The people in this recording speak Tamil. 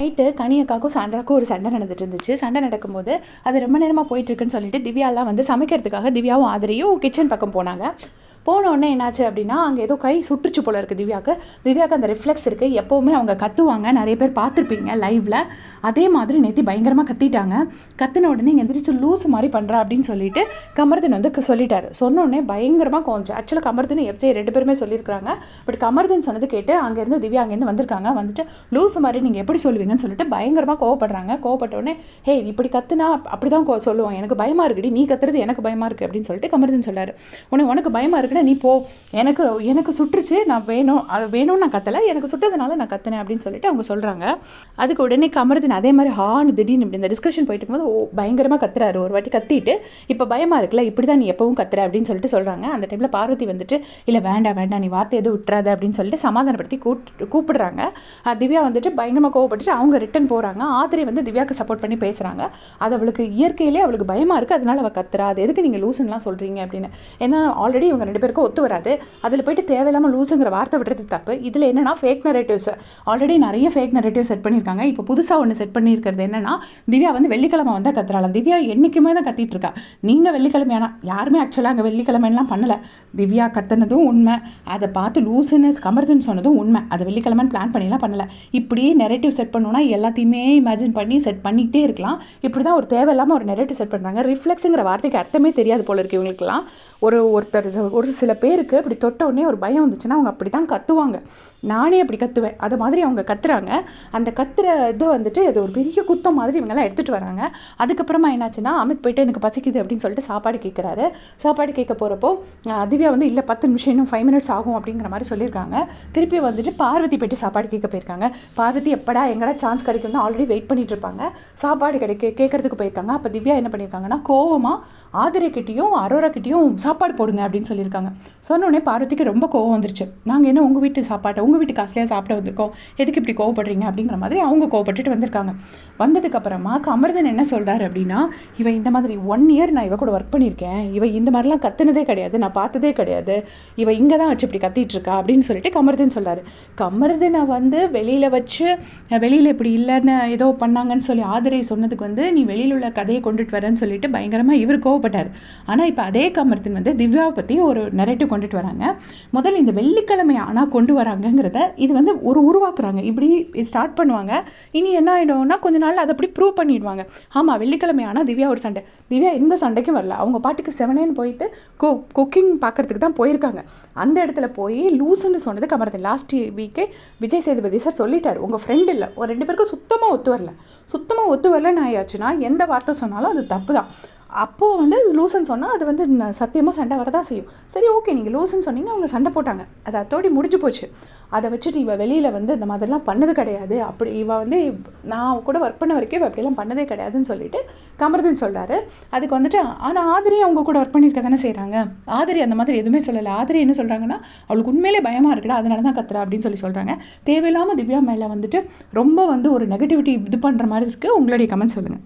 நைட்டு கனியக்காக்கும் சாண்ட்ராக்கும் ஒரு சண்டை நடந்துட்டு இருந்துச்சு. சண்டை நடக்கும்போது அது ரொம்ப நேரமாக போயிட்டுருக்குன்னு சொல்லிட்டு திவ்யாலாம் வந்து சமைக்கிறதுக்காக திவ்யாவும் ஆதிரையும் கிச்சன் பக்கம் போனாங்க. போனோடனே என்னாச்சு அப்படின்னா, அங்கே ஏதோ கை சுட்டுருச்சு போல இருக்குது திவ்யாவுக்கு அந்த ரிஃப்ளெக்ஸ் இருக்குது. எப்போவுமே அவங்க கத்துவாங்க, நிறைய பேர் பார்த்துருப்பீங்க லைவில். அதே மாதிரி நேற்று பயங்கரமாக கத்திட்டாங்க. கத்தின உடனே இங்கே எந்திரிச்சு லூஸ் மாதிரி பண்ணுறா அப்படின்னு சொல்லிட்டு கமர்தன் வந்து சொல்லிட்டாரு. சொன்னோடனே பயங்கரமாக கொஞ்சம் ஆக்சுவலாக கமர்தன் எஃப்ஜே 2 பேருமே சொல்லியிருக்காங்க. பட் கமர்தன் சொன்னது கேட்டு அங்கேருந்து திவ்யா அங்கேருந்து வந்திருக்காங்க. வந்துட்டு லூஸ் மாதிரி நீங்கள் எப்படி சொல்லுவீங்கன்னு சொல்லிட்டு பயங்கரமாக கோவப்படுறாங்க. கோவப்பட்டோடனே ஹே இப்படி கத்துனா அப்படி தான் சொல்லுவாங்க, எனக்கு பயமாக இருக்குடி, நீ கத்துறது எனக்கு பயமாக இருக்குது அப்படின்னு சொல்லிட்டு கமர்தன் சொல்லாரு. உனக்கு பயமாக இருக்கு, நீ போ, எனக்கு சுட்டுருச்சு, நான் வேணும் அது வேணும்னு நான் கத்தலை, எனக்கு சுட்டதுனால நான் கத்தினேன் அப்படின்னு சொல்லிட்டு அவங்க சொல்கிறாங்க. அதுக்கு உடனே கமர்தன் அதே மாதிரி திடீர்னு இப்படி இந்த டிஸ்கஷன் போயிட்டு இருக்கும்போது பயங்கரமாக கத்துறாரு. ஒரு வாட்டி கத்திட்டு இப்போ பயமாக இருக்குல்ல, இப்படி தான் நீ எப்பவும் கத்துற அப்படின்னு சொல்லிட்டு சொல்கிறாங்க. அந்த டைமில் பார்வதி வந்துட்டு இல்லை வேண்டாம் நீ வார்த்தை எதுவும் விட்டுறாது அப்படின்னு சொல்லிட்டு சமாதானப்படுத்தி கூப்பிடுறாங்க. திவ்யா வந்துட்டு பயங்கரமாக கோவப்பட்டுட்டு அவங்க ரிட்டன் போகிறாங்க. ஆதிரை வந்து திவ்யாவுக்கு சப்போர்ட் பண்ணி பேசுகிறாங்க. அது அவளுக்கு இயற்கையிலே அவளுக்கு பயமாக இருக்குது, அதனால அவள் கத்துறா, அது எதுக்கு நீங்கள் லூசுன்னெலாம் சொல்கிறீங்க அப்படின்னு. ஏன்னா ஆல்ரெடி இவங்க 2 பேருக்கும் ஒத்து வராது. அதில் போய்ட்டு தேவையில்லாமல் லூஸுங்கிற வார்த்தை விடுறது தப்பு. இதில் என்னன்னா ஃபேக் நரேட்டிவ்ஸ், ஆல்ரெடி நிறைய ஃபேக் நரேட்டிவ் செட் பண்ணியிருக்காங்க. இப்போ புதுசாக ஒன்று செட் பண்ணியிருக்கிறது என்னன்னா, திவ்யா வந்து வெள்ளிக்கிழமை வந்தால் கத்துறாளாம். திவ்யா என்றைக்குமே தான் கத்திட்டு இருக்கா. நீங்கள் வெள்ளிக்கிழமையானா யாருமே ஆக்சுவலாக அங்கே வெள்ளிக்கிழமைலாம் பண்ணலை. திவ்யா கத்துனதும் உண்மை, அதை பார்த்து லூசுன்னு கமர்தன் சொன்னதும் உண்மை. அதை வெள்ளிக்கிழமைன்னு பிளான் பண்ணிலாம் பண்ணலை. இப்படியே நெரேட்டிவ் செட் பண்ணோன்னா எல்லாத்தையுமே இமேஜின் பண்ணி செட் பண்ணிக்கிட்டே இருக்கலாம். இப்படி தான் ஒரு தேவையில்லாமல் ஒரு நெரேட்டிவ் செட் பண்ணுறாங்க. ரிஃப்ளெக்ஸுங்கிற வார்த்தைக்கு அர்த்தமே தெரியாது போல இருக்குது இவங்களுக்குலாம். ஒரு சில பேருக்கு அப்படி தொட்ட உடனே ஒரு பயம் வந்துச்சுன்னா அவங்க அப்படி தான் கத்துவாங்க. நானே அப்படி கத்துவேன். அது மாதிரி அவங்க கத்துறாங்க. அந்த கத்துற இது வந்துட்டு அது ஒரு பெரிய குத்தம் மாதிரி இவங்கெல்லாம் எடுத்துகிட்டு வராங்க. அதுக்கப்புறமா என்னாச்சுன்னா, அமித் போயிட்டு எனக்கு பசிக்குது அப்படின்னு சொல்லிட்டு சாப்பாடு கேட்குறாரு. சாப்பாடு கேட்க போகிறப்போ திவ்யா வந்து இல்லை 10 நிமிஷம் இன்னும் 5 மினிட்ஸ் ஆகும் அப்படிங்கிற மாதிரி சொல்லியிருக்காங்க. திருப்பி வந்துட்டு பார்வதி போய்ட்டு சாப்பாடு கேட்க போயிருக்காங்க. பார்வதி எங்கடா சான்ஸ் கிடைக்கும்னு ஆல்ரெடி வெயிட் பண்ணிட்டு இருப்பாங்க. சாப்பாடு கேட்கறதுக்கு போயிருக்காங்க. அப்போ திவ்யா என்ன பண்ணியிருக்காங்கன்னா, கோவமாக ஆதிரை கிட்டேயும் அரோரா கிட்டேயும் சாப்பாடு போடுங்க அப்படின்னு சொல்லியிருக்காங்க. சொன்னோடனே பார்வதிக்கு ரொம்ப கோவம் வந்துருச்சு. நாங்கள் என்ன உங்கள் வீட்டு சாப்பாட்டை உங்கள் வீட்டு காசுலையாக சாப்பிட வந்திருக்கோம், எதுக்கு இப்படி கோவப்படுறீங்க அப்படிங்கிற மாதிரி அவங்க கோவப்பட்டுட்டு வந்திருக்காங்க. வந்ததுக்கப்புறமா கமர்தன் என்ன சொல்கிறாரு அப்படின்னா, இவ இந்த மாதிரி 1 இயர் நான் இவ கூட ஒர்க் பண்ணியிருக்கேன், இவ இந்த மாதிரிலாம் கத்துனதே கிடையாது, நான் பார்த்ததே கிடையாது, இவ இங்கே தான் வச்சு இப்படி கத்திட்டு இருக்கா அப்படின்னு சொல்லிட்டு கமர்தன் சொல்கிறாரு. கமர்தனை வந்து வெளியில் இப்படி இல்லைன்னு ஏதோ பண்ணாங்கன்னு சொல்லி ஆதிரை சொன்னதுக்கு வந்து நீ வெளியில் உள்ள கதையை கொண்டுட்டு வரேன்னு சொல்லிட்டு பயங்கரமாக இவர் கோவப்பட்டார். ஆனால் இப்போ அதே கமர்தன் வந்து திவ்யாவை பற்றி ஒரு நெரேட்டிவ் கொண்டுட்டு வராங்க. முதல்ல இந்த வெள்ளிக்கிழமை ஆனால் கொண்டு வராங்கங்கிறத இது வந்து உருவாக்குறாங்க. இப்படி ஸ்டார்ட் பண்ணுவாங்க. இனி என்ன ஆகிடும்னா கொஞ்ச நாள் அதை அப்படி ப்ரூவ் பண்ணிடுவாங்க. ஆமாம் வெள்ளிக்கிழமை ஆனால் திவ்யா ஒரு சண்டை, திவ்யா எந்த சண்டைக்கும் வரல, அவங்க பாட்டுக்கு 7 போயிட்டு குக்கிங் பார்க்கறதுக்கு தான் போயிருக்காங்க. அந்த இடத்துல போய் லூசுன்னு சொன்னது கமர்தன். லாஸ்ட் வீக்கே விஜய் சேதுபதி சார் சொல்லிட்டார், உங்கள் ஃப்ரெண்ட் இல்லை, ஒரு 2 பேருக்கும் சுத்தமாக ஒத்து வரலன்னு ஆயாச்சுன்னா எந்த வார்த்தை சொன்னாலும் அது தப்பு தான். அப்போது வந்து லூசுன்னு சொன்னால் அது வந்து சத்தியமாக சண்டை வரதான் செய்யும். சரி ஓகே நீங்கள் லூசுன்னு சொன்னீங்க, அவங்க சண்டை போட்டாங்க, அது அத்தோடி முடிஞ்சு போச்சு. அதை வச்சுட்டு இவ வெளியில் வந்து இந்த மாதிரிலாம் பண்ணது கிடையாது, அப்படி இவ வந்து நான் கூட ஒர்க் பண்ண வரைக்கும் இவ அப்படிலாம் பண்ணதே கிடையாதுன்னு சொல்லிட்டு கமர்தன் சொல்கிறாரு. அதுக்கு வந்துட்டு ஆனால் ஆதிரி அவங்க கூட ஒர்க் பண்ணியிருக்க தானே செய்கிறாங்க. ஆதிரி அந்த மாதிரி எதுவுமே சொல்லலை. ஆதிரி என்ன சொல்கிறாங்கன்னா, அவளுக்கு உண்மையிலே பயமாக இருக்குடா, அதனால தான் கத்துறா அப்படின்னு சொல்கிறாங்க. தேவையில்லாமல் திவ்யா மேலே வந்துட்டு ரொம்ப வந்து ஒரு நெகட்டிவிட்டி இது பண்ணுற மாதிரி இருக்குது. உங்களுடைய கமெண்ட் சொல்லுங்கள்.